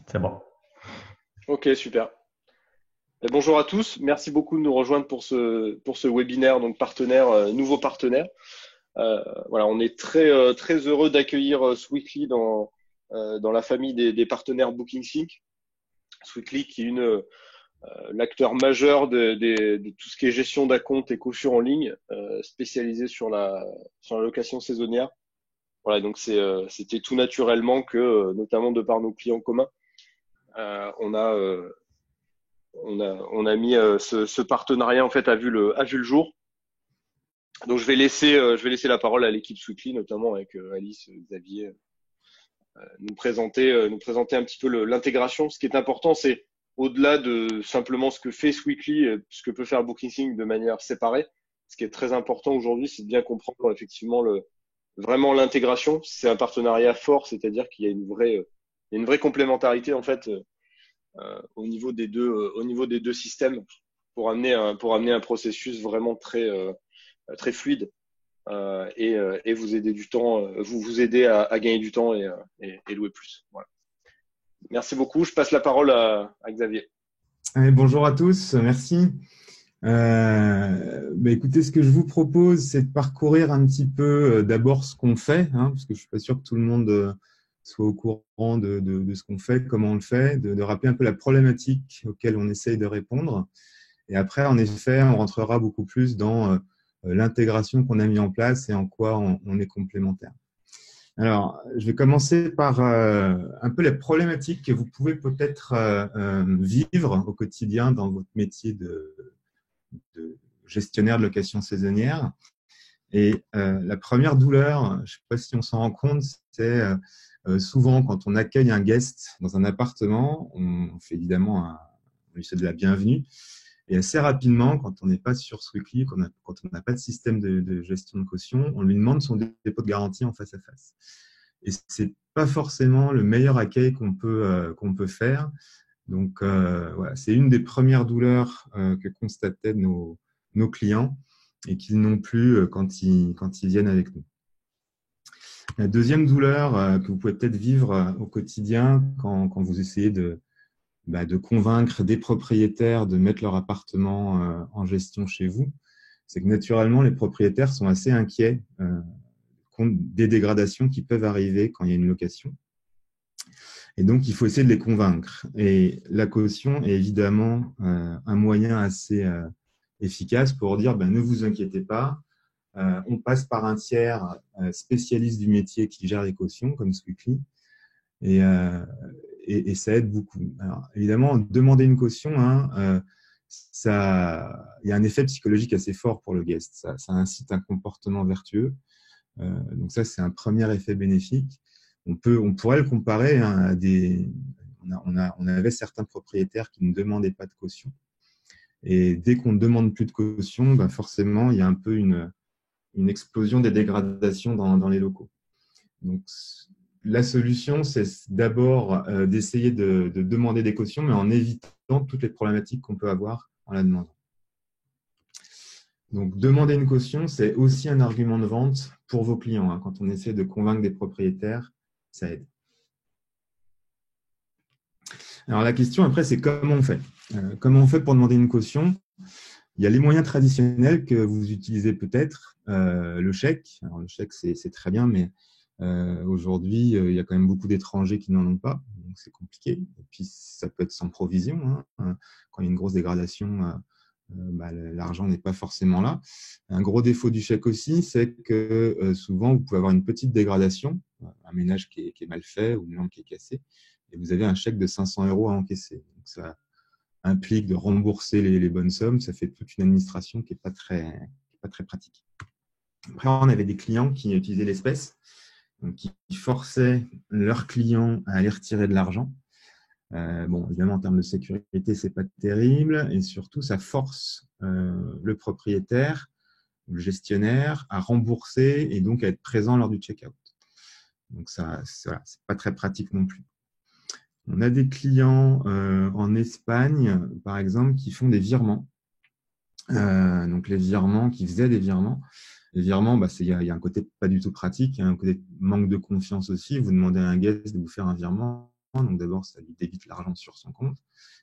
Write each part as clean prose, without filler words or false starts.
C'est bon. Ok, super. Bonjour à tous. Merci beaucoup de nous rejoindre pour ce webinaire, donc partenaire, nouveau partenaire. Voilà, on est très heureux d'accueillir Sweetly dans la famille des partenaires BookingSync. Sweetly qui est l'acteur majeur de tout ce qui est gestion d'acompte et caution en ligne, spécialisé sur la location saisonnière. Voilà, donc c'était tout naturellement que, notamment de par nos clients communs, euh, on a euh, on a mis ce partenariat en fait a vu le jour. Donc je vais laisser la parole à l'équipe Sweetly, notamment avec Alice, Xavier, nous présenter un petit peu l'intégration. Ce qui est important, c'est au-delà de simplement ce que fait Sweetly, ce que peut faire BookingSync de manière séparée. Ce qui est très important aujourd'hui, c'est de bien comprendre effectivement vraiment l'intégration. C'est un partenariat fort, c'est-à-dire qu'il y a une vraie complémentarité en fait au niveau des deux systèmes pour amener un processus vraiment très fluide et vous aider du temps, vous aider à gagner du temps et louer plus. Voilà. Merci beaucoup. Je passe la parole à Xavier. Allez, bonjour à tous, merci. Écoutez, ce que je vous propose, c'est de parcourir un petit peu d'abord ce qu'on fait, parce que je suis pas sûr que tout le monde soit au courant de ce qu'on fait, comment on le fait, de rappeler un peu la problématique auquel on essaye de répondre. Et après, en effet, on rentrera beaucoup plus dans l'intégration qu'on a mis en place et en quoi on est complémentaire. Alors, je vais commencer par un peu les problématiques que vous pouvez peut-être vivre au quotidien dans votre métier de gestionnaire de location saisonnière. Et la première douleur, je ne sais pas si on s'en rend compte, c'est souvent quand on accueille un guest dans un appartement, on fait évidemment on lui souhaite de la bienvenue. Et assez rapidement, quand on n'est pas sur Sweetly, quand on n'a pas de système de gestion de caution, on lui demande son dépôt de garantie en face à face. Et c'est pas forcément le meilleur accueil qu'on peut faire. Donc voilà, c'est une des premières douleurs que constataient nos clients et qu'ils n'ont plus quand ils viennent avec nous. La deuxième douleur que vous pouvez peut-être vivre au quotidien quand vous essayez de convaincre des propriétaires de mettre leur appartement en gestion chez vous, c'est que naturellement, les propriétaires sont assez inquiets des dégradations qui peuvent arriver quand il y a une location. Et donc, il faut essayer de les convaincre. Et la caution est évidemment un moyen assez efficace pour dire ne vous inquiétez pas, on passe par un tiers spécialiste du métier qui gère les cautions, comme Sweetly, et ça aide beaucoup. Alors, évidemment, demander une caution, il y a un effet psychologique assez fort pour le guest. Ça incite un comportement vertueux. Donc ça, c'est un premier effet bénéfique. On pourrait le comparer à on avait certains propriétaires qui ne demandaient pas de caution. Et dès qu'on ne demande plus de caution, forcément, il y a un peu une explosion des dégradations dans les locaux. Donc, la solution, c'est d'abord d'essayer de demander des cautions, mais en évitant toutes les problématiques qu'on peut avoir en la demandant. Donc, demander une caution, c'est aussi un argument de vente pour vos clients. Quand on essaie de convaincre des propriétaires, ça aide. Alors, la question après, c'est comment on fait. Comment on fait pour demander une caution? Il y a les moyens traditionnels que vous utilisez peut-être, le chèque. Alors, le chèque, c'est très bien, mais aujourd'hui, il y a quand même beaucoup d'étrangers qui n'en ont pas, donc c'est compliqué. Et puis, ça peut être sans provision. Quand il y a une grosse dégradation, l'argent n'est pas forcément là. Un gros défaut du chèque aussi, c'est que souvent, vous pouvez avoir une petite dégradation, un ménage qui est mal fait ou une lampe qui est cassée, et vous avez un chèque de 500 € à encaisser. Donc, ça implique de rembourser les bonnes sommes. Ça fait toute une administration qui n'est pas très pratique. Après, on avait des clients qui utilisaient l'espèce, donc qui forçaient leurs clients à aller retirer de l'argent. Évidemment, en termes de sécurité, c'est pas terrible, et surtout, ça force le propriétaire, le gestionnaire, à rembourser et donc à être présent lors du check-out. Donc, ça, c'est pas très pratique non plus. On a des clients en Espagne, par exemple, qui font des virements. Donc, les virements, qui faisaient des virements. Les virements, il y a un côté pas du tout pratique, il y a un côté manque de confiance aussi. Vous demandez à un guest de vous faire un virement, Donc d'abord, ça lui débite l'argent sur son compte,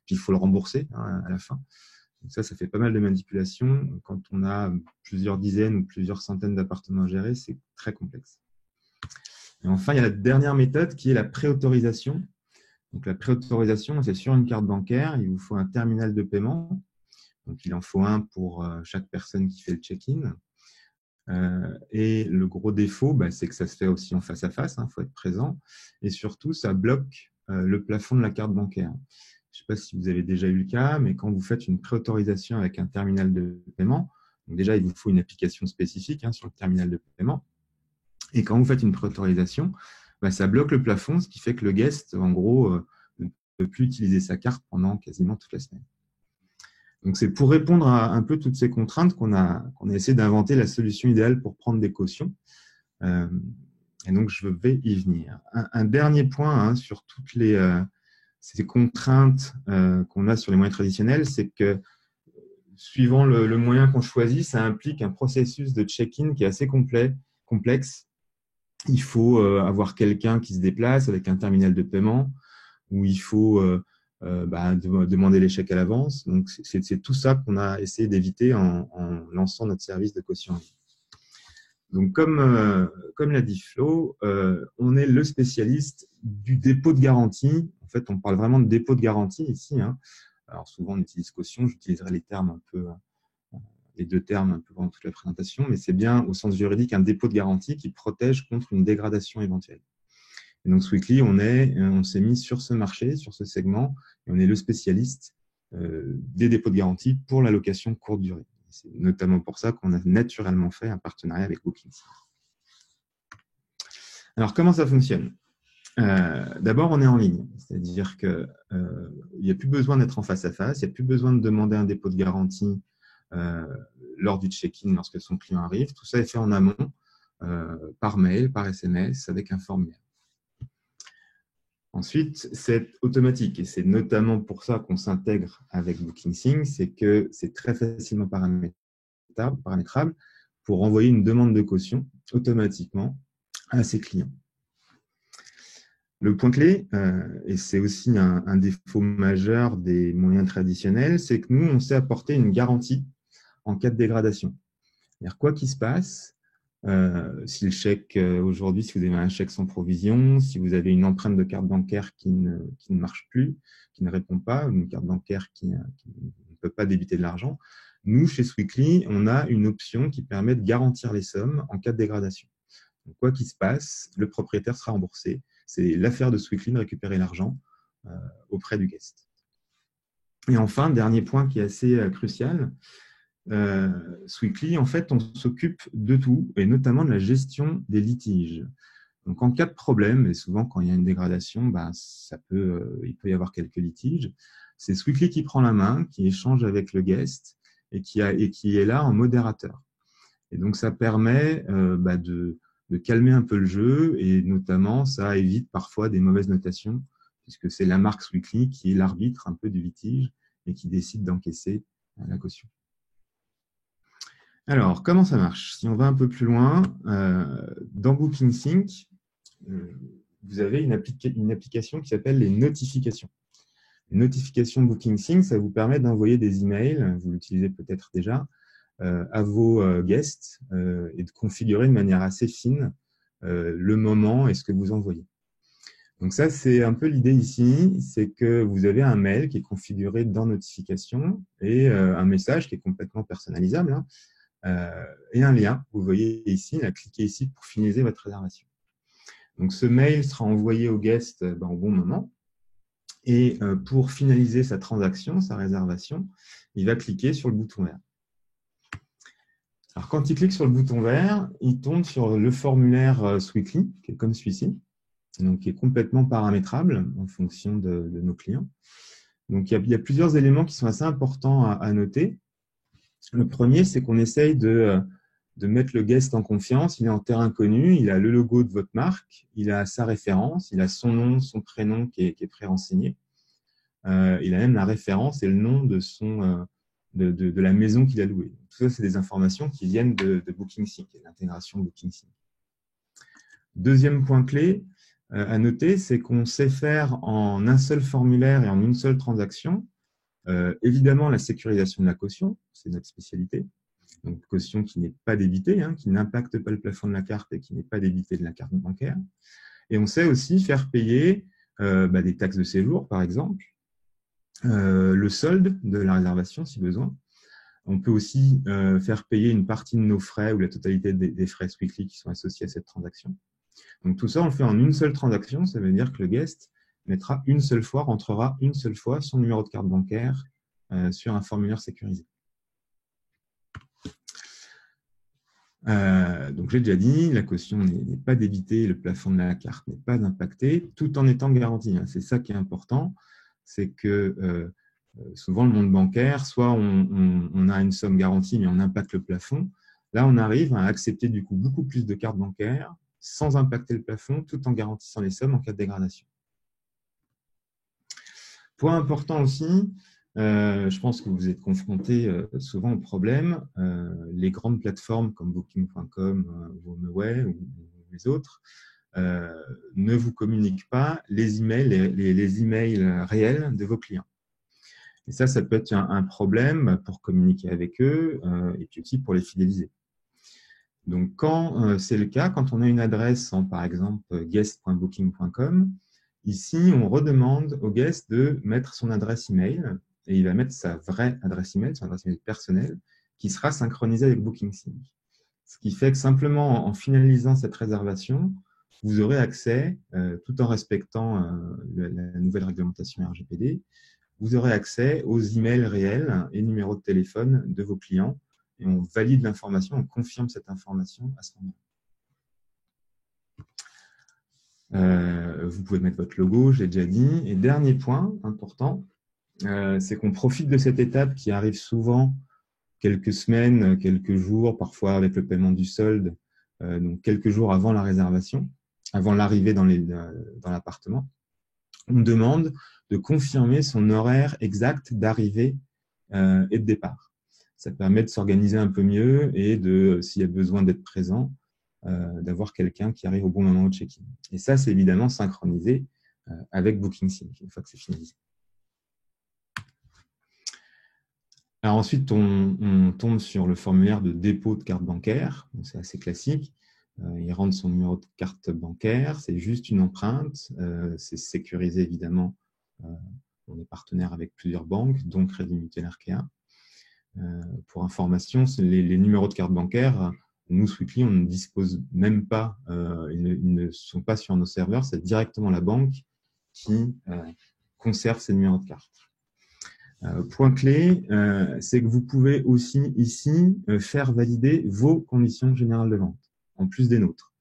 puis il faut le rembourser à la fin. Donc ça fait pas mal de manipulations. Quand on a plusieurs dizaines ou plusieurs centaines d'appartements à gérer, c'est très complexe. Et enfin, il y a la dernière méthode qui est la préautorisation. Donc la préautorisation, c'est sur une carte bancaire, il vous faut un terminal de paiement. Donc il en faut un pour chaque personne qui fait le check-in. Et le gros défaut, c'est que ça se fait aussi en face à face, il faut être présent. Et surtout, ça bloque le plafond de la carte bancaire. Je ne sais pas si vous avez déjà eu le cas, mais quand vous faites une préautorisation avec un terminal de paiement, donc déjà, il vous faut une application spécifique sur le terminal de paiement. Et quand vous faites une préautorisation, ça bloque le plafond, ce qui fait que le guest, en gros, ne peut plus utiliser sa carte pendant quasiment toute la semaine. Donc, c'est pour répondre à un peu toutes ces contraintes qu'on a essayé d'inventer la solution idéale pour prendre des cautions. Et donc, je vais y venir. Un dernier point sur toutes ces contraintes qu'on a sur les moyens traditionnels, c'est que suivant le moyen qu'on choisit, ça implique un processus de check-in qui est assez complexe. Il faut avoir quelqu'un qui se déplace avec un terminal de paiement, où il faut demander les chèques à l'avance. Donc, c'est tout ça qu'on a essayé d'éviter en lançant notre service de caution. Donc, comme l'a dit Flo, on est le spécialiste du dépôt de garantie. En fait, on parle vraiment de dépôt de garantie ici. Alors, souvent, on utilise caution. J'utiliserai les deux termes un peu pendant toute la présentation, mais c'est bien, au sens juridique, un dépôt de garantie qui protège contre une dégradation éventuelle. Et donc, Sweekly, on s'est mis sur ce marché, sur ce segment, et on est le spécialiste des dépôts de garantie pour la location courte durée. C'est notamment pour ça qu'on a naturellement fait un partenariat avec Booking. Alors, comment ça fonctionne? D'abord, on est en ligne, c'est-à-dire qu'il n'y a plus besoin d'être en face à face, il n'y a plus besoin de demander un dépôt de garantie lors du check-in lorsque son client arrive. Tout ça est fait en amont, par mail, par SMS, avec un formulaire. Ensuite, c'est automatique et c'est notamment pour ça qu'on s'intègre avec BookingSync, c'est que c'est très facilement paramétrable pour envoyer une demande de caution automatiquement à ses clients. Le point clé, et c'est aussi un défaut majeur des moyens traditionnels, c'est que nous, on sait apporter une garantie en cas de dégradation. C'est-à-dire, quoi qu'il se passe, si le chèque, aujourd'hui, si vous avez un chèque sans provision, si vous avez une empreinte de carte bancaire qui ne marche plus, qui ne répond pas, une carte bancaire qui ne peut pas débiter de l'argent, nous, chez Sweekly, on a une option qui permet de garantir les sommes en cas de dégradation. Donc, quoi qu'il se passe, le propriétaire sera remboursé. C'est l'affaire de Sweekly de récupérer l'argent auprès du guest. Et enfin, dernier point qui est assez crucial, Sweekly, en fait, on s'occupe de tout, et notamment de la gestion des litiges. Donc, en cas de problème, et souvent quand il y a une dégradation, il peut y avoir quelques litiges, c'est Sweekly qui prend la main, qui échange avec le guest et qui est là en modérateur. Et donc, ça permet de calmer un peu le jeu, et notamment, ça évite parfois des mauvaises notations, puisque c'est la marque Sweekly qui est l'arbitre un peu du litige et qui décide d'encaisser la caution. Alors, comment ça marche? Si on va un peu plus loin, dans BookingSync, vous avez une application qui s'appelle les notifications. Les notifications BookingSync, ça vous permet d'envoyer des emails, vous l'utilisez peut-être déjà, à vos guests et de configurer de manière assez fine le moment et ce que vous envoyez. Donc ça, c'est un peu l'idée ici, c'est que vous avez un mail qui est configuré dans Notifications et un message qui est complètement personnalisable, et un lien. Vous voyez ici, cliquez ici pour finaliser votre réservation. Donc ce mail sera envoyé au guest au bon moment. Et pour finaliser sa transaction, sa réservation, il va cliquer sur le bouton vert. Alors, quand il clique sur le bouton vert, il tombe sur le formulaire Sweekly, qui est comme celui-ci, donc qui est complètement paramétrable en fonction de nos clients. Donc, il y a plusieurs éléments qui sont assez importants à noter. Le premier, c'est qu'on essaye de mettre le guest en confiance. Il est en terrain connu, il a le logo de votre marque, il a sa référence, il a son nom, son prénom qui est pré-renseigné. Il a même la référence et le nom de la maison qu'il a louée. Tout ça, c'est des informations qui viennent de BookingSync, l'intégration BookingSync. Deuxième point clé, à noter, c'est qu'on sait faire en un seul formulaire et en une seule transaction. Évidemment, la sécurisation de la caution, c'est notre spécialité. Donc, caution qui n'est pas débitée, qui n'impacte pas le plafond de la carte et qui n'est pas débitée de la carte bancaire. Et on sait aussi faire payer des taxes de séjour, par exemple, le solde de la réservation, si besoin. On peut aussi faire payer une partie de nos frais ou la totalité des frais Sweetly qui sont associés à cette transaction. Donc, tout ça, on le fait en une seule transaction. Ça veut dire que le guest mettra une seule fois, rentrera une seule fois son numéro de carte bancaire sur un formulaire sécurisé. Donc, j'ai déjà dit, la caution n'est pas débitée, le plafond de la carte n'est pas impacté, tout en étant garanti. C'est ça qui est important, c'est que souvent, le monde bancaire, soit on a une somme garantie, mais on impacte le plafond. Là, on arrive à accepter du coup beaucoup plus de cartes bancaires sans impacter le plafond, tout en garantissant les sommes en cas de dégradation. Point important aussi, je pense que vous êtes confrontés souvent au problème. Les grandes plateformes comme Booking.com, HomeAway ou les autres ne vous communiquent pas les emails réels de vos clients. Et ça peut être un problème pour communiquer avec eux et puis aussi pour les fidéliser. Donc, quand c'est le cas, quand on a une adresse en, par exemple, guest.booking.com, ici, on redemande au guest de mettre son adresse email et il va mettre sa vraie adresse email, son adresse email personnelle, qui sera synchronisée avec BookingSync. Ce qui fait que simplement en finalisant cette réservation, vous aurez accès, tout en respectant la nouvelle réglementation RGPD, vous aurez accès aux emails réels et numéros de téléphone de vos clients et on valide l'information, on confirme cette information à ce moment-là. Vous pouvez mettre votre logo, j'ai déjà dit. Et dernier point important, c'est qu'on profite de cette étape qui arrive souvent quelques semaines, quelques jours, parfois avec le paiement du solde, donc quelques jours avant la réservation, avant l'arrivée dans l'appartement. On demande de confirmer son horaire exact d'arrivée et de départ. Ça permet de s'organiser un peu mieux et s'il y a besoin d'être présent, d'avoir quelqu'un qui arrive au bon moment au check-in. Et ça, c'est évidemment synchronisé avec BookingSync, une fois que c'est finalisé. Alors ensuite, on tombe sur le formulaire de dépôt de carte bancaire. C'est assez classique. Il rentre son numéro de carte bancaire. C'est juste une empreinte. C'est sécurisé, évidemment. On est partenaire avec plusieurs banques, dont Crédit Mutuel Arkea. Pour information, les numéros de carte bancaire, nous, Sweetly, on ne dispose même pas, ils ne sont pas sur nos serveurs, c'est directement la banque qui conserve ces numéros de carte. Point clé, c'est que vous pouvez aussi ici faire valider vos conditions générales de vente, en plus des nôtres.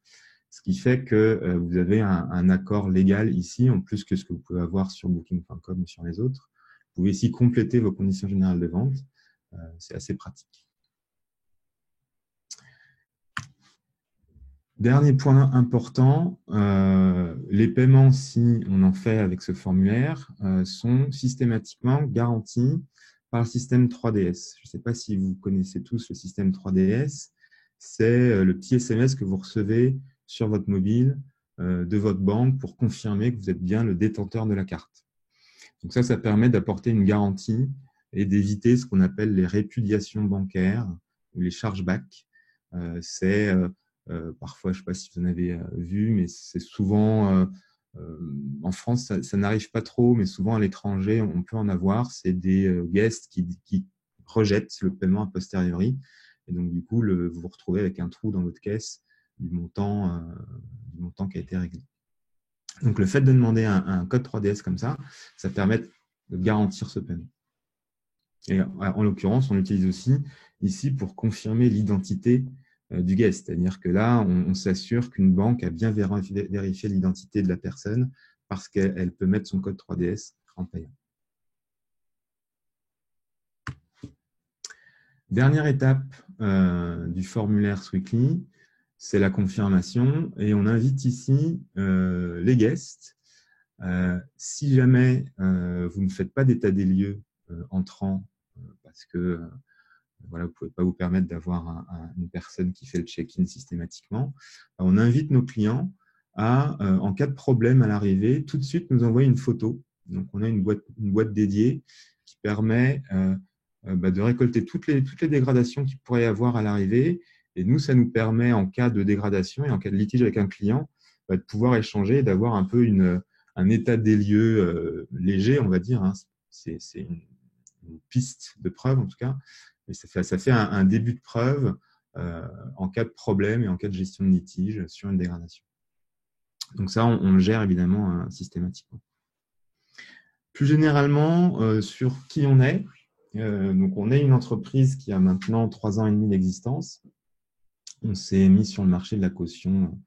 Ce qui fait que vous avez un accord légal ici, en plus que ce que vous pouvez avoir sur Booking.com et sur les autres. Vous pouvez ici compléter vos conditions générales de vente. C'est assez pratique. Dernier point important, les paiements, si on en fait avec ce formulaire, sont systématiquement garantis par le système 3DS. Je ne sais pas si vous connaissez tous le système 3DS. C'est le petit SMS que vous recevez sur votre mobile de votre banque pour confirmer que vous êtes bien le détenteur de la carte. Donc ça permet d'apporter une garantie et d'éviter ce qu'on appelle les répudiations bancaires ou les chargebacks. C'est parfois, je ne sais pas si vous en avez vu, mais c'est souvent, en France, ça n'arrive pas trop, mais souvent à l'étranger, on peut en avoir. C'est des guests qui rejettent le paiement a posteriori. Et donc, du coup, vous vous retrouvez avec un trou dans votre caisse du montant qui a été réglé. Donc, le fait de demander un code 3DS comme ça permet de garantir ce paiement. Et en l'occurrence, on l'utilise aussi ici pour confirmer l'identité du guest. C'est-à-dire que là, on s'assure qu'une banque a bien vérifié l'identité de la personne parce qu'elle peut mettre son code 3DS en payant. Dernière étape du formulaire Sweetly, c'est la confirmation. Et on invite ici les guests. Si jamais vous ne faites pas d'état des lieux entrant, parce que voilà, vous ne pouvez pas vous permettre d'avoir une personne qui fait le check-in systématiquement, on invite nos clients à, en cas de problème à l'arrivée, tout de suite nous envoyer une photo. Donc, on a une boîte dédiée qui permet de récolter toutes les dégradations qu'il pourrait y avoir à l'arrivée. Et nous, ça nous permet, en cas de dégradation et en cas de litige avec un client, de pouvoir échanger et d'avoir un peu un état des lieux léger, on va dire. Hein. C'est une piste de preuve, en tout cas. Et ça fait un début de preuve en cas de problème et en cas de gestion de litige sur une dégradation. Donc ça, on le gère évidemment systématiquement. Plus généralement, sur qui on est. Donc, on est une entreprise qui a maintenant 3 ans et demi d'existence. On s'est mis sur le marché de la caution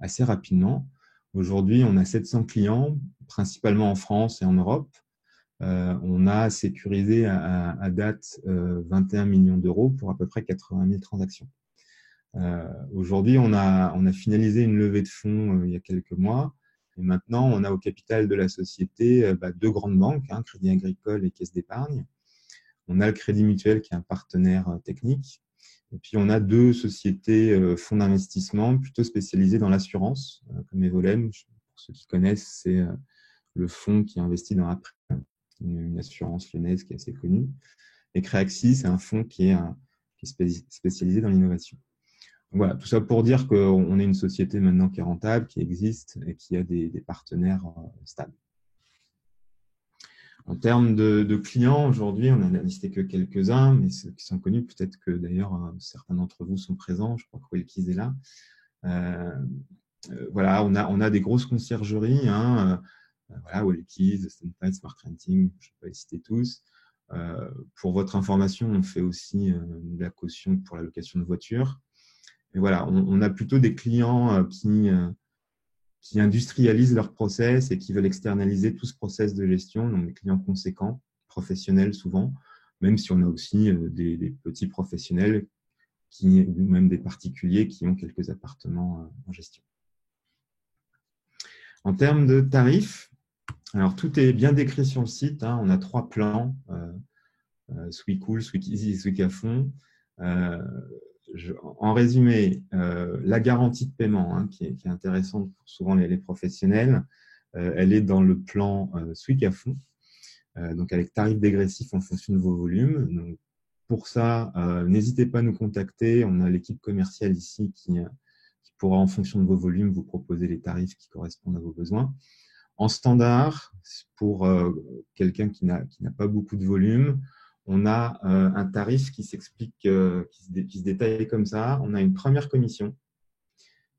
assez rapidement. Aujourd'hui, on a 700 clients, principalement en France et en Europe. On a sécurisé à date 21 millions d'euros pour à peu près 80 000 transactions. Aujourd'hui, on a finalisé une levée de fonds il y a quelques mois. Et maintenant, on a au capital de la société 2 grandes banques, hein, Crédit Agricole et Caisse d'Épargne. On a le Crédit Mutuel qui est un partenaire technique. Et puis, on a 2 sociétés fonds d'investissement plutôt spécialisées dans l'assurance, comme Evolem. Pour ceux qui connaissent, c'est le fonds qui investit dans Après, une assurance lyonnaise qui est assez connue. Et Créaxis, c'est un fonds qui est spécialisé dans l'innovation. Voilà, tout ça pour dire qu'on est une société maintenant qui est rentable, qui existe et qui a des partenaires stables. En termes de clients, aujourd'hui, on n'a listé que quelques-uns, mais ceux qui sont connus, peut-être que d'ailleurs certains d'entre vous sont présents. Je crois que Wellkeys est là. Voilà, on a des grosses conciergeries, hein, voilà, Wellkeys, Stanford, Smart Renting, je ne vais pas les citer tous. Pour votre information, on fait aussi de la caution pour la location de voitures. Et voilà, on a plutôt des clients qui industrialisent leur process et qui veulent externaliser tout ce process de gestion, donc des clients conséquents, professionnels souvent, même si on a aussi des petits professionnels ou même des particuliers qui ont quelques appartements en gestion. En termes de tarifs, alors tout est bien décrit sur le site, hein, on a 3 plans, Sweet Cool, Sweet Easy et Sweet à fond. En résumé, la garantie de paiement, hein, qui est intéressante pour souvent les professionnels, elle est dans le plan Sweet à fond, donc avec tarif dégressif en fonction de vos volumes. Donc, pour ça, n'hésitez pas à nous contacter. On a l'équipe commerciale ici qui pourra, en fonction de vos volumes, vous proposer les tarifs qui correspondent à vos besoins. En standard, pour quelqu'un qui n'a pas beaucoup de volume, on a un tarif qui s'explique, qui se détaille comme ça. On a une première commission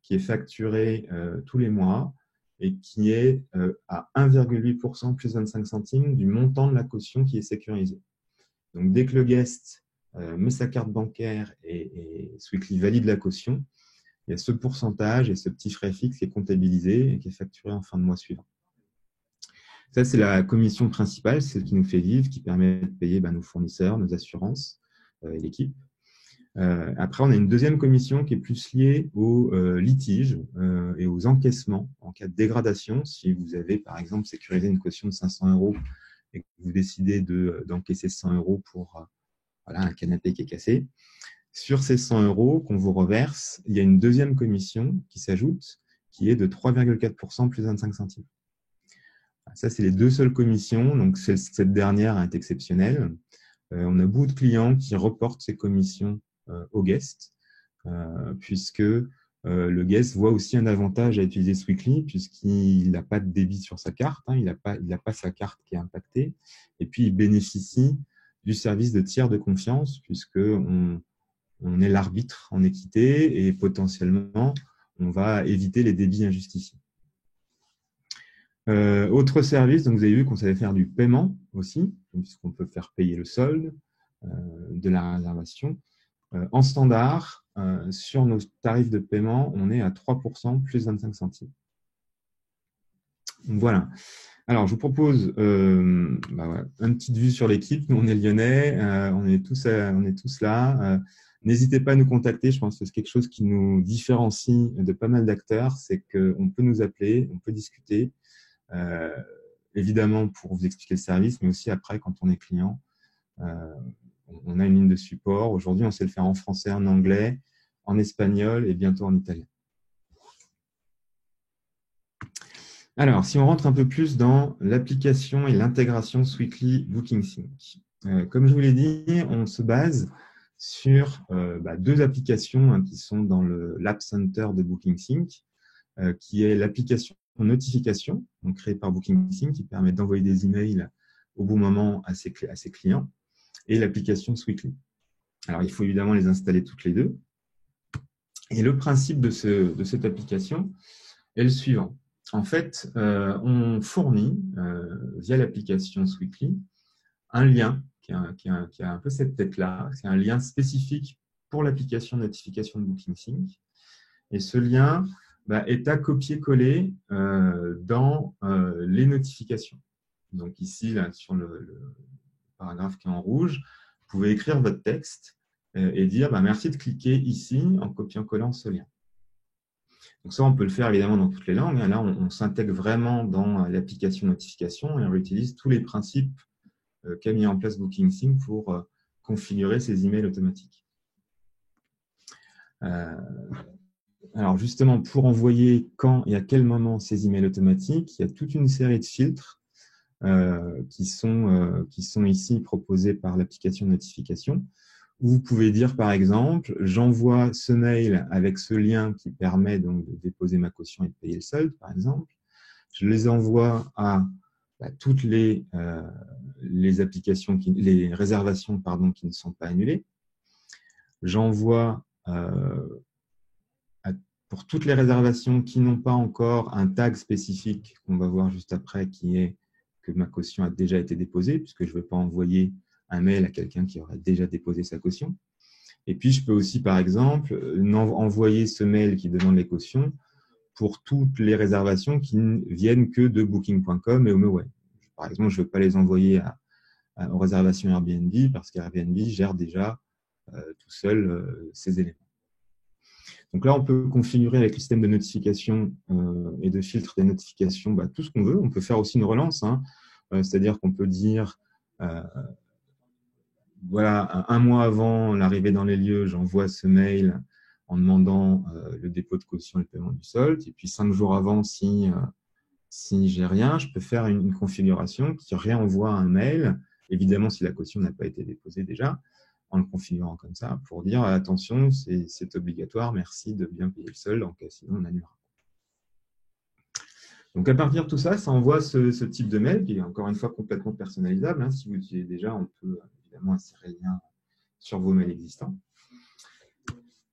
qui est facturée tous les mois et qui est à 1,8% plus 25 centimes du montant de la caution qui est sécurisée. Donc, dès que le guest met sa carte bancaire et Sweetly valide la caution, il y a ce pourcentage et ce petit frais fixe qui est comptabilisé et qui est facturé en fin de mois suivant. Ça, c'est la commission principale, c'est ce qui nous fait vivre, qui permet de payer nos fournisseurs, nos assurances et l'équipe. Après, on a une deuxième commission qui est plus liée aux litiges et aux encaissements en cas de dégradation. Si vous avez, par exemple, sécurisé une caution de 500 € et que vous décidez d'encaisser 100 € pour voilà, un canapé qui est cassé, sur ces 100 € qu'on vous reverse, il y a une deuxième commission qui s'ajoute, qui est de 3,4% plus 25 centimes. Ça, c'est les 2 seules commissions. Donc, cette dernière est exceptionnelle. On a beaucoup de clients qui reportent ces commissions au guest, puisque le guest voit aussi un avantage à utiliser Sweetly, puisqu'il n'a pas de débit sur sa carte, hein, il n'a pas sa carte qui est impactée, et puis il bénéficie du service de tiers de confiance, puisqu'on est l'arbitre en équité et potentiellement, on va éviter les débits injustifiés. Autre service, donc vous avez vu qu'on savait faire du paiement aussi, puisqu'on peut faire payer le solde de la réservation. En standard, sur nos tarifs de paiement, on est à 3% plus 25 centimes. Donc, voilà. Alors, je vous propose une petite vue sur l'équipe. Nous, on est lyonnais, on est tous là. N'hésitez pas à nous contacter. Je pense que c'est quelque chose qui nous différencie de pas mal d'acteurs, c'est qu'on peut nous appeler, on peut discuter. Évidemment pour vous expliquer le service, mais aussi après quand on est client, on a une ligne de support. Aujourd'hui, on sait le faire en français, en anglais, en espagnol et bientôt en italien. Alors, si on rentre un peu plus dans l'application et l'intégration Sweetly Booking Sync. Comme je vous l'ai dit, on se base sur deux applications qui sont dans l'App Center de Booking Sync, qui est l'application notification, donc créée par Booking Sync, qui permet d'envoyer des emails au bon moment à ses clients, et l'application Sweetly. Alors, il faut évidemment les installer toutes les deux. Et le principe de cette application est le suivant. En fait, on fournit, via l'application Sweetly, un lien qui a un peu cette tête-là. C'est un lien spécifique pour l'application notification de Booking Sync. Et ce lien est à copier-coller dans les notifications. Donc ici, là, sur le paragraphe qui est en rouge, vous pouvez écrire votre texte et dire merci de cliquer ici en copiant-collant ce lien. Donc ça, on peut le faire évidemment dans toutes les langues. Là, on s'intègre vraiment dans l'application notification et on utilise tous les principes qu'a mis en place Booking Sync pour configurer ces emails automatiques. Alors justement, pour envoyer quand et à quel moment ces emails automatiques, il y a toute une série de filtres qui sont ici proposés par l'application notification. Vous pouvez dire, par exemple, j'envoie ce mail avec ce lien qui permet donc de déposer ma caution et de payer le solde, par exemple. Je les envoie à toutes les applications, les réservations qui ne sont pas annulées. J'envoie pour toutes les réservations qui n'ont pas encore un tag spécifique qu'on va voir juste après, qui est que ma caution a déjà été déposée, puisque je ne veux pas envoyer un mail à quelqu'un qui aurait déjà déposé sa caution. Et puis, je peux aussi, par exemple, envoyer ce mail qui demande les cautions pour toutes les réservations qui ne viennent que de Booking.com et HomeAway. Par exemple, je ne veux pas les envoyer aux réservations Airbnb parce qu'Airbnb gère déjà tout seul ces éléments. Donc là, on peut configurer avec le système de notification et de filtre des notifications tout ce qu'on veut. On peut faire aussi une relance, c'est-à-dire qu'on peut dire voilà, un mois avant l'arrivée dans les lieux, j'envoie ce mail en demandant le dépôt de caution et le paiement du solde. Et puis 5 jours avant, si j'ai rien, je peux faire une configuration qui réenvoie un mail, évidemment si la caution n'a pas été déposée déjà, en le configurant comme ça, pour dire attention, c'est obligatoire, merci de bien payer le solde, en cas sinon on annulera. Donc à partir de tout ça, ça envoie ce type de mail qui est encore une fois complètement personnalisable. Si vous l'utilisez déjà, on peut évidemment insérer le lien sur vos mails existants.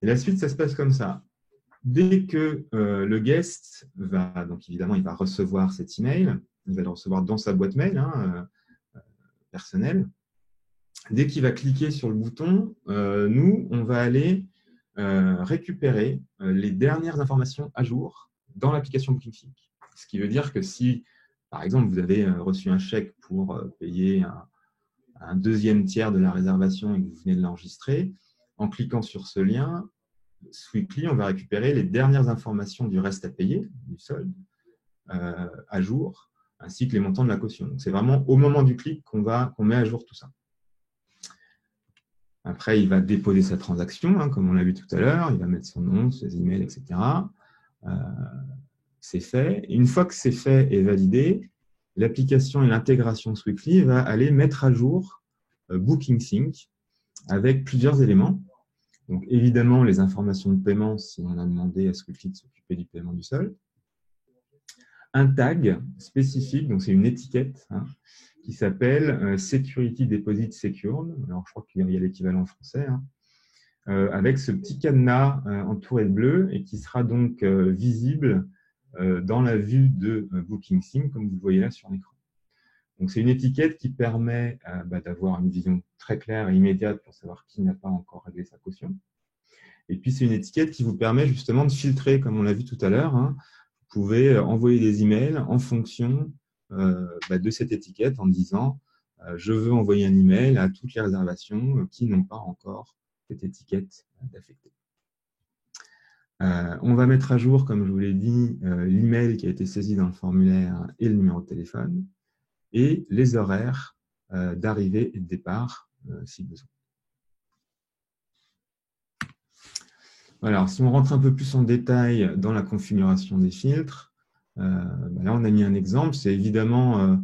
Et la suite, ça se passe comme ça. Dès que le guest donc évidemment, il va recevoir cet email, il va le recevoir dans sa boîte mail personnelle. Dès qu'il va cliquer sur le bouton, nous, on va aller récupérer les dernières informations à jour dans l'application Booking Sync. Ce qui veut dire que si, par exemple, vous avez reçu un chèque pour payer un deuxième tiers de la réservation et que vous venez de l'enregistrer, en cliquant sur ce lien, Sweetly, on va récupérer les dernières informations du reste à payer, du solde, à jour, ainsi que les montants de la caution. Donc, c'est vraiment au moment du clic qu'on met à jour tout ça. Après, il va déposer sa transaction, comme on l'a vu tout à l'heure. Il va mettre son nom, ses emails, etc. C'est fait. Et une fois que c'est fait et validé, l'application et l'intégration Sweetly va aller mettre à jour Booking Sync avec plusieurs éléments. Donc, évidemment, les informations de paiement, si on a demandé à Sweetly de s'occuper du paiement du solde. Un tag spécifique, donc c'est une étiquette qui s'appelle Security Deposit Secured. Alors, je crois qu'il y a l'équivalent français, avec ce petit cadenas entouré de bleu et qui sera donc visible dans la vue de Booking Sync, comme vous le voyez là sur l'écran. Donc, c'est une étiquette qui permet d'avoir une vision très claire et immédiate pour savoir qui n'a pas encore réglé sa caution. Et puis, c'est une étiquette qui vous permet justement de filtrer, comme on l'a vu tout à l'heure. Vous pouvez envoyer des emails en fonction de cette étiquette en disant je veux envoyer un email à toutes les réservations qui n'ont pas encore cette étiquette d'affecté. On va mettre à jour, comme je vous l'ai dit, l'email qui a été saisi dans le formulaire et le numéro de téléphone et les horaires d'arrivée et de départ si besoin. Alors, si on rentre un peu plus en détail dans la configuration des filtres, Là, on a mis un exemple. C'est évidemment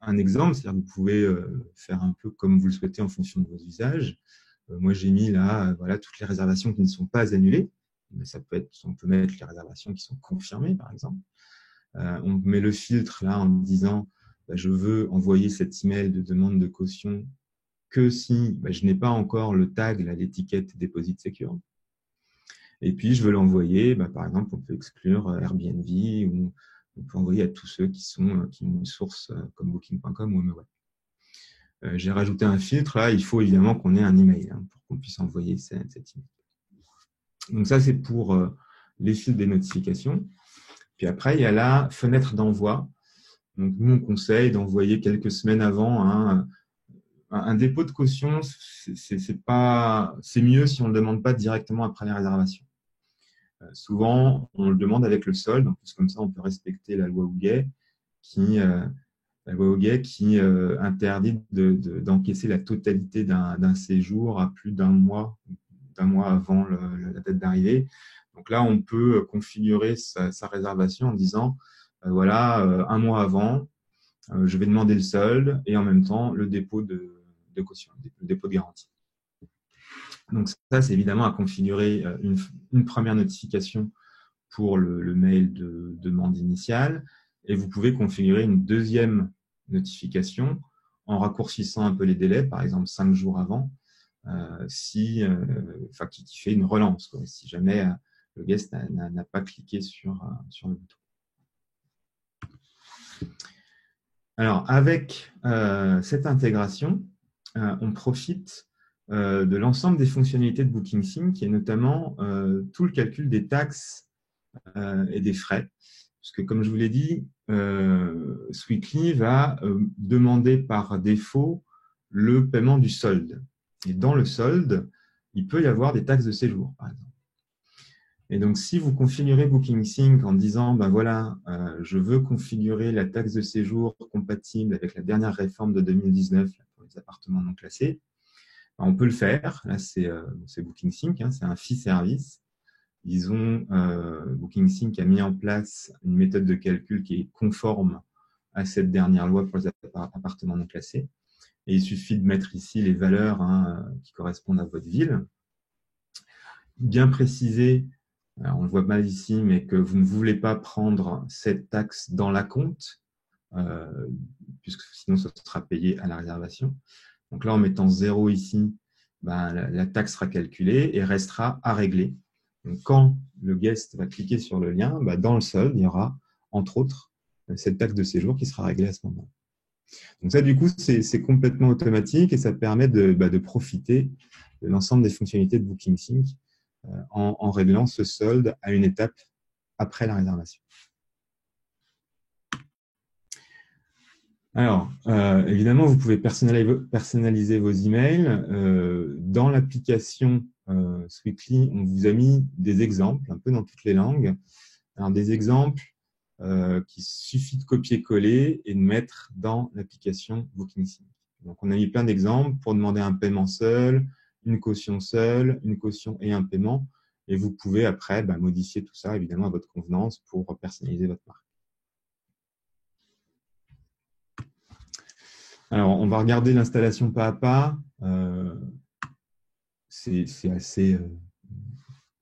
un exemple, c'est-à-dire que vous pouvez faire un peu comme vous le souhaitez en fonction de vos usages. Moi, j'ai mis là voilà, toutes les réservations qui ne sont pas annulées. Mais ça peut être, on peut mettre les réservations qui sont confirmées, par exemple. On met le filtre là en disant je veux envoyer cet email de demande de caution que si je n'ai pas encore le tag, l'étiquette Deposit Secure. Et puis, je veux l'envoyer, par exemple, on peut exclure Airbnb ou on peut envoyer à tous ceux qui ont une source comme Booking.com ou HomeAway. J'ai rajouté un filtre. Là, il faut évidemment qu'on ait un email pour qu'on puisse envoyer cet email. Donc ça, c'est pour les fils des notifications. Puis après, il y a la fenêtre d'envoi. Donc nous, on conseille d'envoyer quelques semaines avant un dépôt de caution. C'est mieux si on ne le demande pas directement après les réservations. Souvent, on le demande avec le solde. En plus, comme ça, on peut respecter la loi Houguet qui interdit d'encaisser la totalité d'un séjour à plus d'un mois avant la date d'arrivée. Donc là, on peut configurer sa réservation en disant, voilà, un mois avant, je vais demander le solde et en même temps le dépôt de caution, le dépôt de garantie. Donc ça, c'est évidemment à configurer une première notification pour le mail de demande initiale et vous pouvez configurer une deuxième notification en raccourcissant un peu les délais, par exemple 5 jours avant, qui fait une relance, quoi, si jamais le guest n'a pas cliqué sur le bouton. Alors, avec cette intégration, on profite de l'ensemble des fonctionnalités de BookingSync et notamment tout le calcul des taxes et des frais. Parce que, comme je vous l'ai dit, Sweetly va demander par défaut le paiement du solde. Et dans le solde, il peut y avoir des taxes de séjour, par exemple. Et donc, si vous configurez BookingSync en disant, voilà, je veux configurer la taxe de séjour compatible avec la dernière réforme de 2019 pour les appartements non classés, on peut le faire. Là, c'est BookingSync, c'est un fee service. BookingSync a mis en place une méthode de calcul qui est conforme à cette dernière loi pour les appartements non classés. Et il suffit de mettre ici les valeurs qui correspondent à votre ville. Bien préciser, on ne le voit pas ici, mais que vous ne voulez pas prendre cette taxe dans l'acompte, puisque sinon ça sera payé à la réservation. Donc là, en mettant 0 ici, la taxe sera calculée et restera à régler. Donc, quand le guest va cliquer sur le lien, dans le solde, il y aura, entre autres, cette taxe de séjour qui sera réglée à ce moment-là. Donc ça, du coup, c'est complètement automatique et ça permet de profiter de l'ensemble des fonctionnalités de BookingSync en réglant ce solde à une étape après la réservation. Alors, évidemment, vous pouvez personnaliser vos emails. Dans l'application Sweetly, on vous a mis des exemples, un peu dans toutes les langues. Alors, des exemples qu'il suffit de copier-coller et de mettre dans l'application BookingSync. Donc, on a mis plein d'exemples pour demander un paiement seul, une caution seule, une caution et un paiement. Et vous pouvez après modifier tout ça, évidemment, à votre convenance pour personnaliser votre marque. Alors, on va regarder l'installation pas à pas. C'est assez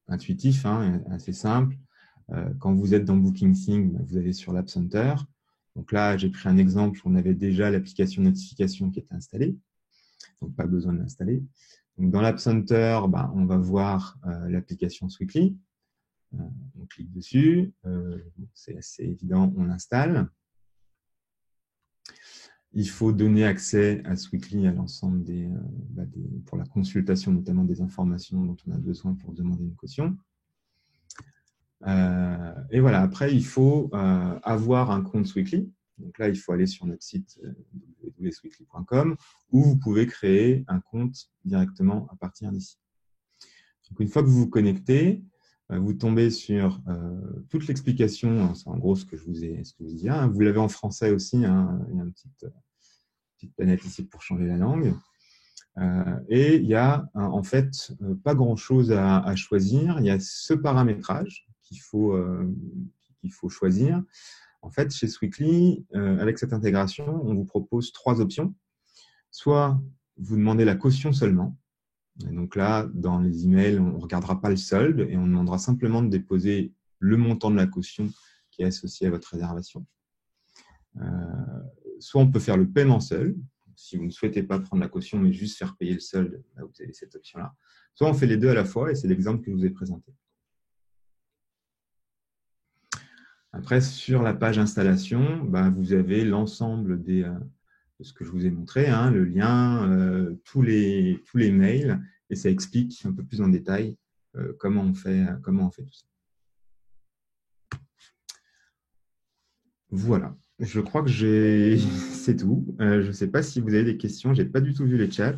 intuitif, assez simple. Quand vous êtes dans BookingSync, vous allez sur l'App Center. Donc là, j'ai pris un exemple où on avait déjà l'application notification qui était installée. Donc, pas besoin de l'installer. Donc, dans l'App Center, on va voir l'application Sweetly. On clique dessus. C'est assez évident, on l'installe. Il faut donner accès à Sweetly à l'ensemble pour la consultation, notamment des informations dont on a besoin pour demander une caution. Et voilà, après, il faut avoir un compte Sweetly. Donc là, il faut aller sur notre site www.sweetly.com où vous pouvez créer un compte directement à partir d'ici. Donc, une fois que vous vous connectez, vous tombez sur toute l'explication. C'est en gros ce que je vous ai dit. Vous l'avez en français aussi. Il y a une petite planète ici pour changer la langue. Et il y a en fait pas grand-chose à choisir. Il y a ce paramétrage qui qu'il faut choisir. En fait, chez Sweekly, avec cette intégration, on vous propose 3 options. Soit vous demandez la caution seulement. Et donc là, dans les emails, on ne regardera pas le solde et on demandera simplement de déposer le montant de la caution qui est associé à votre réservation. Soit on peut faire le paiement seul, si vous ne souhaitez pas prendre la caution, mais juste faire payer le solde, là vous avez cette option-là. Soit on fait les deux à la fois, et c'est l'exemple que je vous ai présenté. Après, sur la page installation, vous avez l'ensemble de ce que je vous ai montré, hein, le lien, tous les mails, et ça explique un peu plus en détail comment on fait tout ça. Voilà. Je crois que c'est tout. Je ne sais pas si vous avez des questions. Je n'ai pas du tout vu les chats.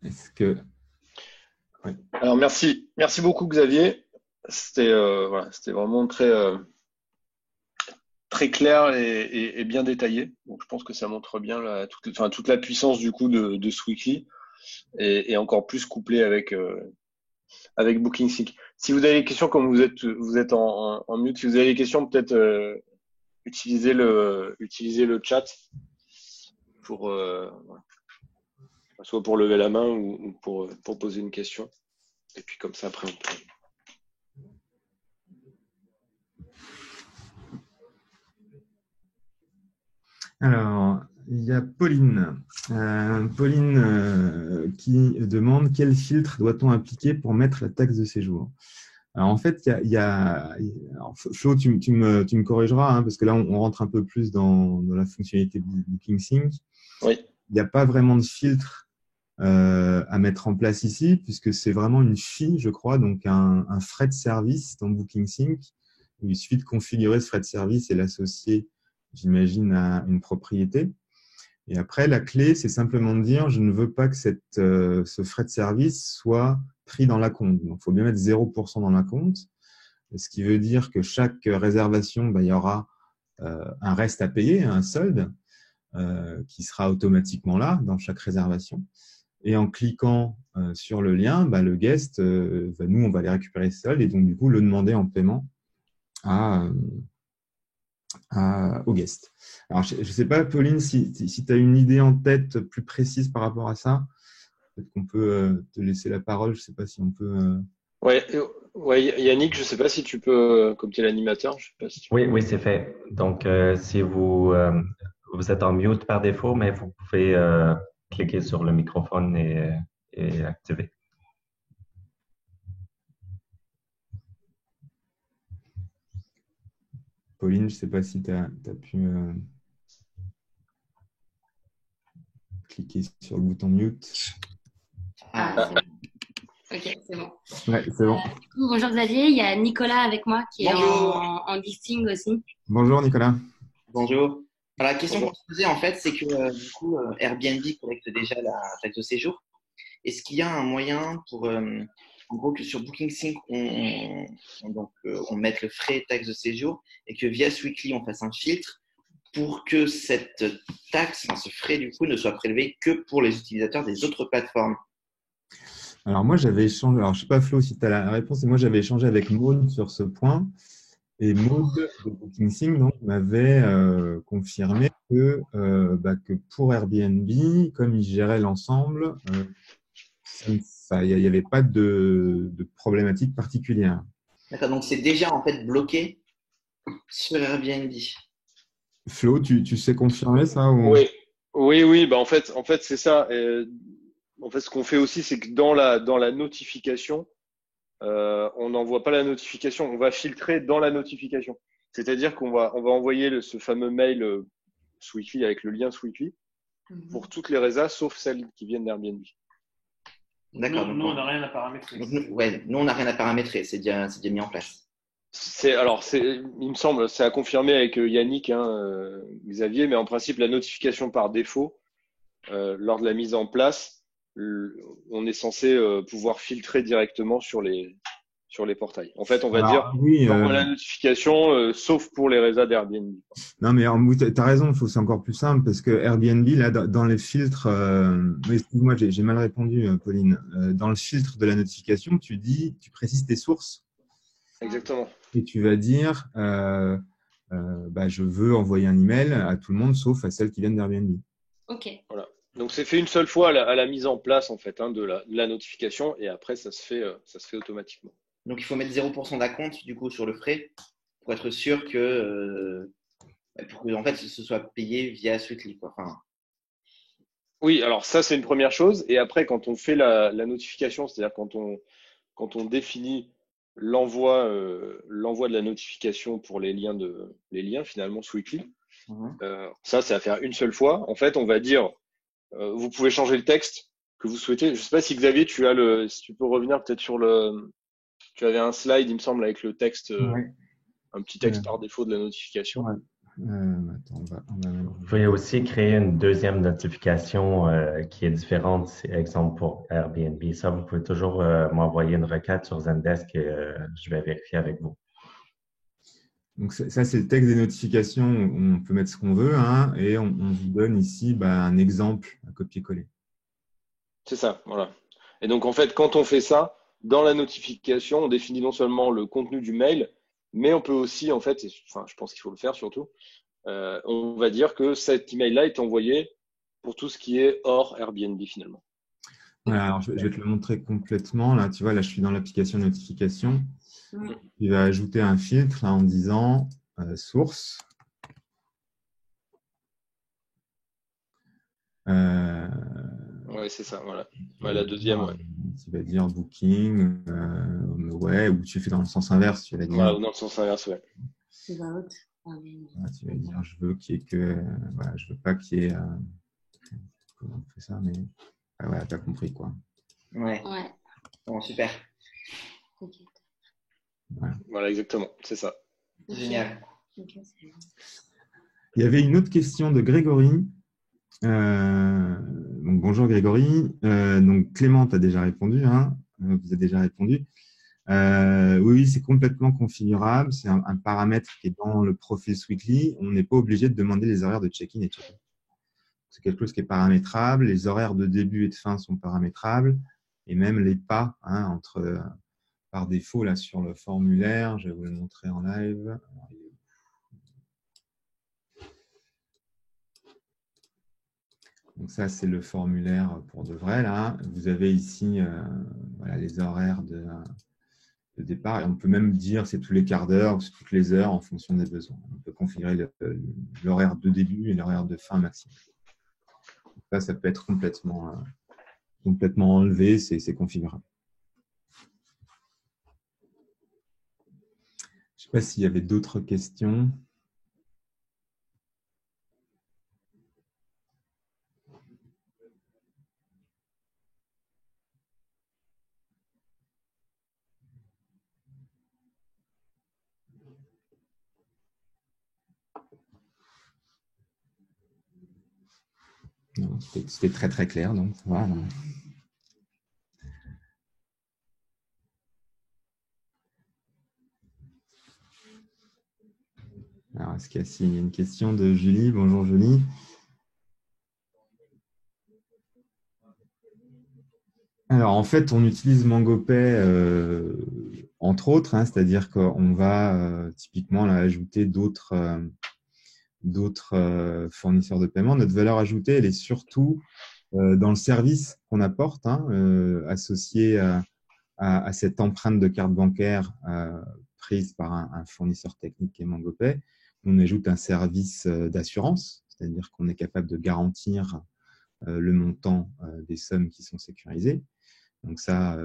Est-ce que… Ouais. Alors, merci beaucoup, Xavier. C'était vraiment très clair et bien détaillé. Donc, je pense que ça montre bien toute la puissance du coup de Sweekly et encore plus couplé avec BookingSync. Si vous avez des questions, comme vous êtes en mute, si vous avez des questions, peut-être utilisez le chat pour soit pour lever la main ou pour poser une question. Et puis comme ça, après, on peut. Alors, il y a Pauline. Qui demande quel filtre doit-on appliquer pour mettre la taxe de séjour. Alors en fait, alors, Flo, tu me corrigeras, hein, parce que là, on rentre un peu plus dans la fonctionnalité BookingSync. Oui. Il n'y a pas vraiment de filtre à mettre en place ici, puisque c'est vraiment une fee, je crois, donc un frais de service dans BookingSync, où il suffit de configurer ce frais de service et l'associer, j'imagine, à une propriété. Et après, la clé, c'est simplement de dire, je ne veux pas que ce frais de service soit pris dans l'acompte. Donc, il faut bien mettre 0% dans l'acompte, ce qui veut dire que chaque réservation, il y aura un reste à payer, un solde, qui sera automatiquement là dans chaque réservation. Et en cliquant sur le lien, le guest, nous, on va aller récupérer ce solde et donc, du coup, le demander en paiement au guest. Alors, je ne sais pas, Pauline, si tu as une idée en tête plus précise par rapport à ça, peut-être qu'on peut te laisser la parole. Je ne sais pas si on peut… Ouais, Yannick, je ne sais pas si tu peux, comme tu es l'animateur, je sais pas si tu Oui, peux. oui, c'est fait. Donc, si vous êtes en mute par défaut, mais vous pouvez cliquer sur le microphone et activer. Pauline, je ne sais pas si tu as pu cliquer sur le bouton mute. Ah, c'est bon. Ok, c'est bon. Ouais, c'est bon. Du coup, bonjour Xavier, il y a Nicolas avec moi qui est en listing aussi. Bonjour Nicolas. Bonjour. Alors, la question qu'on se posait en fait, c'est que Airbnb collecte déjà la taxe de séjour. Est-ce qu'il y a un moyen pour, en gros, que sur BookingSync, on mette le frais taxe de séjour et que via Sweekly, on fasse un filtre pour que cette taxe, ce frais du coup, ne soit prélevé que pour les utilisateurs des autres plateformes? Alors moi, j'avais échangé, alors je ne sais pas Flo si tu as la réponse, mais moi j'avais échangé avec Maud sur ce point. Et Maud de BookingSync m'avait confirmé que pour Airbnb, comme ils géraient l'ensemble, il n'y avait pas de problématique particulière. D'accord, donc c'est déjà en fait bloqué sur Airbnb. Flo, tu sais confirmer ça ou… Oui. En fait, c'est ça. En fait, ce qu'on fait aussi, c'est que dans la notification, on n'envoie pas la notification, on va filtrer dans la notification. C'est-à-dire qu'on va envoyer ce fameux mail Sweekly avec le lien Sweekly pour toutes les résas, sauf celles qui viennent d'Airbnb. D'accord. Nous, on n'a rien à paramétrer. Nous, on n'a rien à paramétrer, c'est déjà mis en place. Il me semble, c'est à confirmer avec Yannick, Xavier, mais en principe, la notification par défaut, lors de la mise en place, on est censé pouvoir filtrer directement sur les sur les portails. En fait, on va Alors, dire, oui, on envoie la notification, sauf pour les résas d'Airbnb. non, mais tu as raison, c'est encore plus simple parce que Airbnb, là, dans les filtres, excuse-moi, j'ai mal répondu, Pauline. Dans le filtre de la notification, tu précises tes sources Exactement. et tu vas dire, je veux envoyer un email à tout le monde sauf à celles qui viennent d'Airbnb. Ok. Voilà. Donc, c'est fait une seule fois à la mise en place, en fait, de la notification, et après, ça se fait automatiquement. Donc, il faut mettre 0% d'acompte, du coup, sur le frais pour être sûr que, pour que, en fait, ce soit payé via Sweetly, quoi. Enfin, Oui, alors ça, c'est une première chose. Et après, quand on fait la notification, c'est-à-dire quand on définit l'envoi de la notification pour les liens finalement Sweetly, ça, c'est à faire une seule fois. En fait, on va dire, vous pouvez changer le texte que vous souhaitez. Je ne sais pas si Xavier, si tu peux revenir peut-être tu avais un slide, il me semble, avec le texte, Ouais. un petit texte par défaut de la notification. Ouais. Attends, Vous pouvez aussi créer une deuxième notification qui est différente, exemple pour Airbnb. Ça, vous pouvez toujours m'envoyer une requête sur Zendesk et je vais vérifier avec vous. Donc ça, c'est le texte des notifications. On peut mettre ce qu'on veut, hein, et on vous donne ici un exemple à copier-coller. C'est ça, voilà. Et donc, en fait, quand on fait ça, dans la notification, on définit non seulement le contenu du mail, mais on peut aussi, en fait, je pense qu'il faut le faire surtout, on va dire que cet email-là est envoyé pour tout ce qui est hors Airbnb finalement. Voilà, alors je vais te le montrer complètement. Là, tu vois, là, je suis dans l'application notification. Tu vas ajouter un filtre là, en disant source. Ouais, c'est ça, voilà. Ouais, la deuxième, ouais. Tu vas dire booking, ouais, ou tu fais dans le sens inverse. Tu vas dire, voilà, ou dans le sens inverse, ouais. Tu vas dire, je veux qu'il y ait que, voilà, je veux pas qu'il y ait, comment on fait ça, mais voilà, t'as compris quoi. Ouais. Bon, super. Voilà, exactement, c'est ça. Génial. Il y avait une autre question de Grégory. Donc, bonjour Grégory. Donc Clément a déjà répondu. Hein, vous avez déjà répondu. Oui, c'est complètement configurable. C'est un paramètre qui est dans le profil Sweetly. On n'est pas obligé de demander les horaires de check-in et check-out. C'est quelque chose qui est paramétrable. Les horaires de début et de fin sont paramétrables. Et même les pas par défaut là sur le formulaire. Je vais vous le montrer en live. Donc ça, c'est le formulaire pour de vrai. Là, vous avez ici voilà, les horaires de départ. Et on peut même dire c'est tous les quarts d'heure ou c'est toutes les heures en fonction des besoins. On peut configurer l'horaire de début et l'horaire de fin maximum. Ça peut être complètement enlevé, c'est configurable. Je ne sais pas s'il y avait d'autres questions. C'était très très clair, donc voilà. Alors, est-ce qu'il y a une question de Julie? Bonjour Julie. Alors, en fait, on utilise MangoPay entre autres, hein, c'est-à-dire qu'on va typiquement là, ajouter d'autres fournisseurs de paiement. Notre valeur ajoutée, elle est surtout dans le service qu'on apporte, hein, associé à cette empreinte de carte bancaire prise par un fournisseur technique qui est MangoPay. On ajoute un service d'assurance, c'est-à-dire qu'on est capable de garantir le montant des sommes qui sont sécurisées. Donc ça,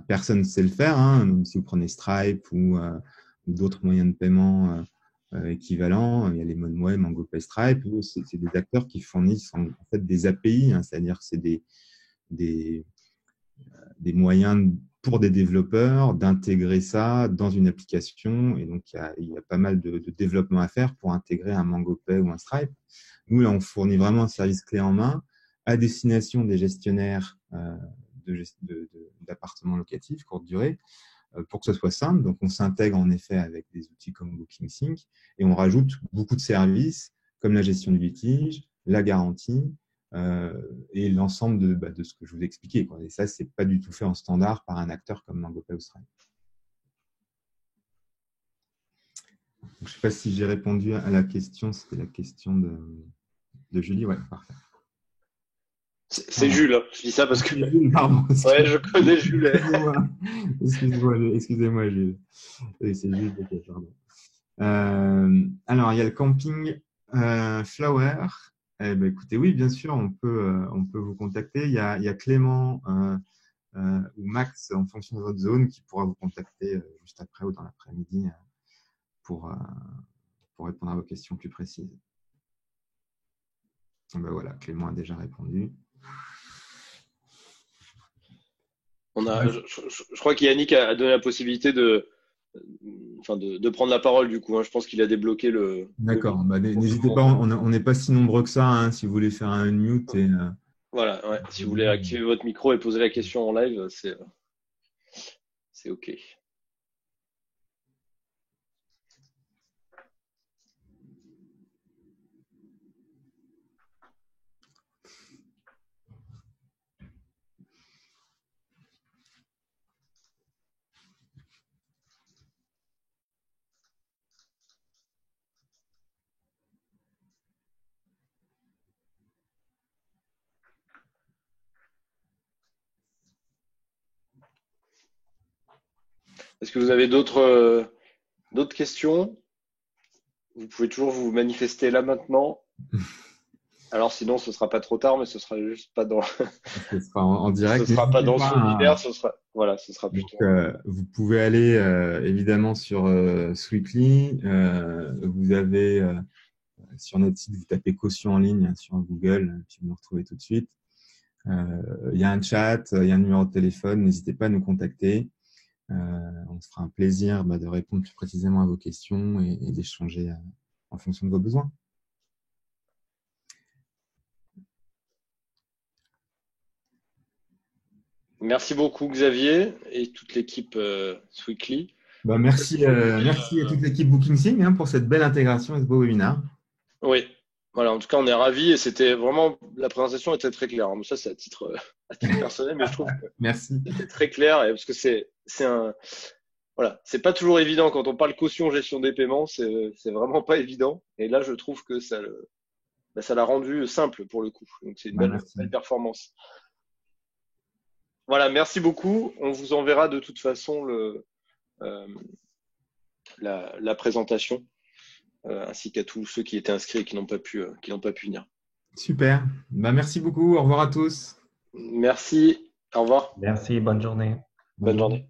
personne ne sait le faire, hein, même si vous prenez Stripe ou d'autres moyens de paiement équivalents. Il y a les MonWay, MangoPay, Stripe. C'est des acteurs qui fournissent en fait des API, hein, c'est-à-dire que c'est des moyens pour des développeurs d'intégrer ça dans une application. Et donc, il y a pas mal de développement à faire pour intégrer un MangoPay ou un Stripe. Nous, là, on fournit vraiment un service clé en main à destination des gestionnaires d'appartements locatifs courte durée pour que ce soit simple. Donc, on s'intègre en effet avec des outils comme BookingSync et on rajoute beaucoup de services comme la gestion du litige, la garantie et l'ensemble de ce que je vous ai expliqué, quoi. Et ça, c'est pas du tout fait en standard par un acteur comme MangoPay Australie. Je ne sais pas si j'ai répondu à la question. C'était la question de Julie. Ouais, parfait. C'est Jules, hein. Je dis ça parce que pardon, ouais, je connais Jules. Excusez-moi, Jules. C'est Jules, pardon. Alors, il y a le camping Flower. Eh ben, écoutez, oui, bien sûr, on peut vous contacter. Il y a Clément ou Max, en fonction de votre zone, qui pourra vous contacter juste après ou dans l'après-midi pour répondre à vos questions plus précises. Ben voilà, Clément a déjà répondu. Je crois qu'Yannick a donné la possibilité de prendre la parole du coup. Hein. Je pense qu'il a débloqué le. D'accord. N'hésitez pas, on n'est pas si nombreux que ça. Hein, si vous voulez faire un unmute. Voilà. Ouais. Si vous voulez activer votre micro et poser la question en live, c'est OK. Est-ce que vous avez d'autres questions? Vous pouvez toujours vous manifester là maintenant. Alors sinon, ce sera pas trop tard, mais ce sera juste pas dans. Ce sera en direct. Ce sera pas dans ce webinaire, ce sera plutôt. Donc, vous pouvez aller évidemment sur Sweetly. Vous avez sur notre site, vous tapez caution en ligne sur Google, puis vous nous retrouvez tout de suite. Il y a un chat, il y a un numéro de téléphone. N'hésitez pas à nous contacter. On se fera un plaisir de répondre plus précisément à vos questions et d'échanger en fonction de vos besoins. Merci beaucoup Xavier et toute l'équipe Sweetly. Merci à toute l'équipe BookingSync pour cette belle intégration et ce beau webinaire. Oui, voilà, en tout cas on est ravis et c'était vraiment, la présentation était très claire. Ça c'est à titre personnel, mais je trouve que c'était très clair parce que c'est pas toujours évident quand on parle caution gestion des paiements, c'est vraiment pas évident. Et là je trouve que ça l'a rendu simple pour le coup. Donc c'est une belle performance. Voilà, merci beaucoup. On vous enverra de toute façon la présentation, ainsi qu'à tous ceux qui étaient inscrits et qui n'ont pas pu venir. Super. Merci beaucoup. Au revoir à tous. Merci. Au revoir. Merci. Bonne journée. Bonne journée.